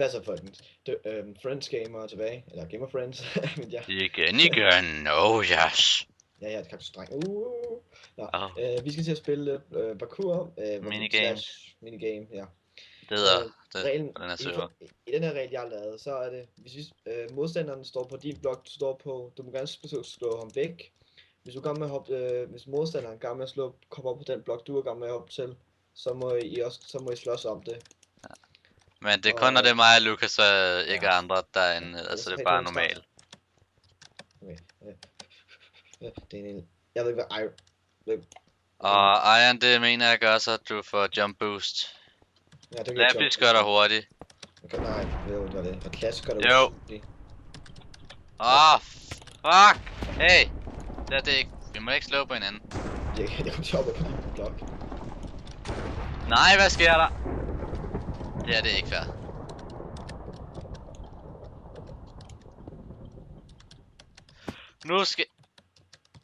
Hvad så folkens? Friends Gamer tilbage, eller Gamer Friends, men ja. Igen, oh yes. Ja, jeg er et dreng. Vi skal til at spille parkour. Minigame. Minigame, ja. Det hedder reglen, på den her server. I den her regel, jeg har lavet, så er det, hvis modstanderen står på din blok, du står på, du må gerne slå ham væk. Hvis du med at hoppe, hvis modstanderen er gang med at komme op på den blok, du er gang med at hoppe til, så må I slås om det. Men det er kun når det er mig og Lukas, og ikke andre derinde, altså det er bare normalt. Okay. Det er en... Jeg ved ikke hvad Og Iron, det mener jeg gør så, at du får jump boost. Ja, det Lapis gør dig hurtigt. Okay, nej, det var det. Og Clash gør dig hurtigt. Fuck! Hey! Det er det ikke. Vi må ikke slå på hinanden. Det kommer til op på din blok. Nej, hvad sker der? Det er det ikke fair. Nu skal...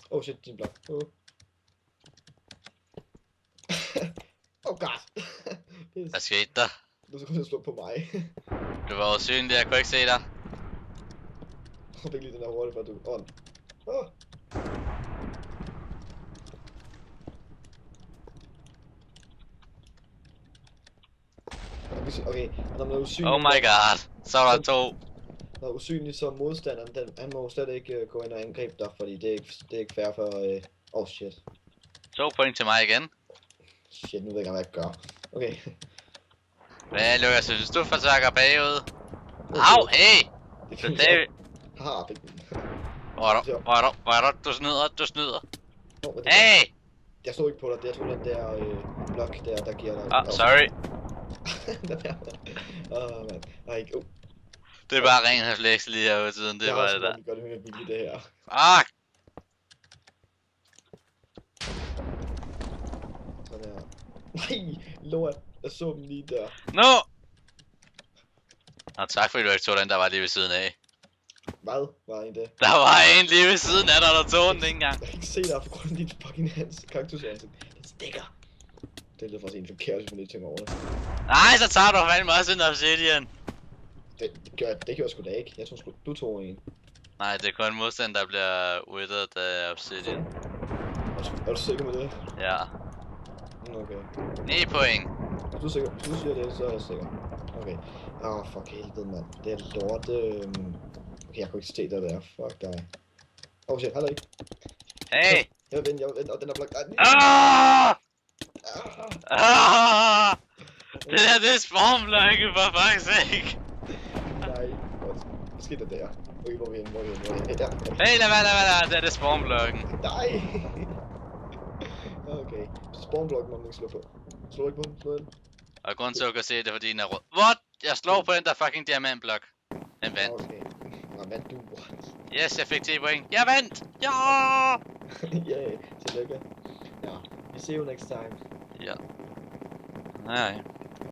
Oh shit, din blok. Oh god. Hvad skete der? Du skulle slå på mig. Du var usynlig, jeg kunne ikke se dig. Jeg fik lige den der hurtigt, for du... Okay, når man er usynlig... Oh my god, så var der to. Når usynlig, så modstanderen, han må slet ikke gå ind og angribe dig, fordi det er ikke fair for... Oh shit. 2 point til mig igen. Shit, nu ved jeg ikke, hvad jeg gør. Okay. Hvad, Lukas, synes du forsøger bagud? Au, hey! Så det... Haha, fik den. Hvor er du snyder. Hey! Jeg stod ikke på dig, jeg tog den der blok der giver dig... Sorry. Man. Nej, ikke... Det er bare ren refleks lige her ved tiden, det er bare det der. Jeg gør det med vilje, det her. Fuck! Sådan her. Nej, lort. Jeg så dem lige der. No! Og tak fordi du ikke tog den, der var lige ved siden af. Hvad var en det? Der var en lige ved siden af dig, der tog den ikke engang. Jeg kan ikke se dig på grund af dit fucking kaktusansigt. Den stikker. Det er lidt for sent for kaos, hvis man ikke tænker over det. Nej, så tager du fandme også en obsidian. Det gjorde jeg sgu da ikke. Jeg tror sgu, du tog en. Nej, det er kun modstand, der bliver withered af obsidian. Er du sikker med det? Ja. Okay. 9 point. Hvis du siger det, så er jeg sikker. Okay. Fuck helvede, mand. Det er lort. Okay, jeg kunne ikke se det der. Fuck dig. Oh shit, heller ikke. Hey! Jeg vil vinde, og den er blok. Det der, det er spawnblokke, for fuck's sake. Nej, godt. Hvad skete der der? Okay, hvor er vi henne? Ja. Hey, lad være, det er spawnblokken. Nej! Okay, spawnblokken må man ikke slå på. Slå ikke på den, slå den. Og grunden til at du kan se det, er fordi den er rød. What? Jeg slår på den der fucking diamantblok. Den vandt. Okay. Nå, vandt du? Yes, jeg fik 10 point. Jeg vandt! Ja! Yay, tillykke. Ja, vi ser you next time. Ja. Nej.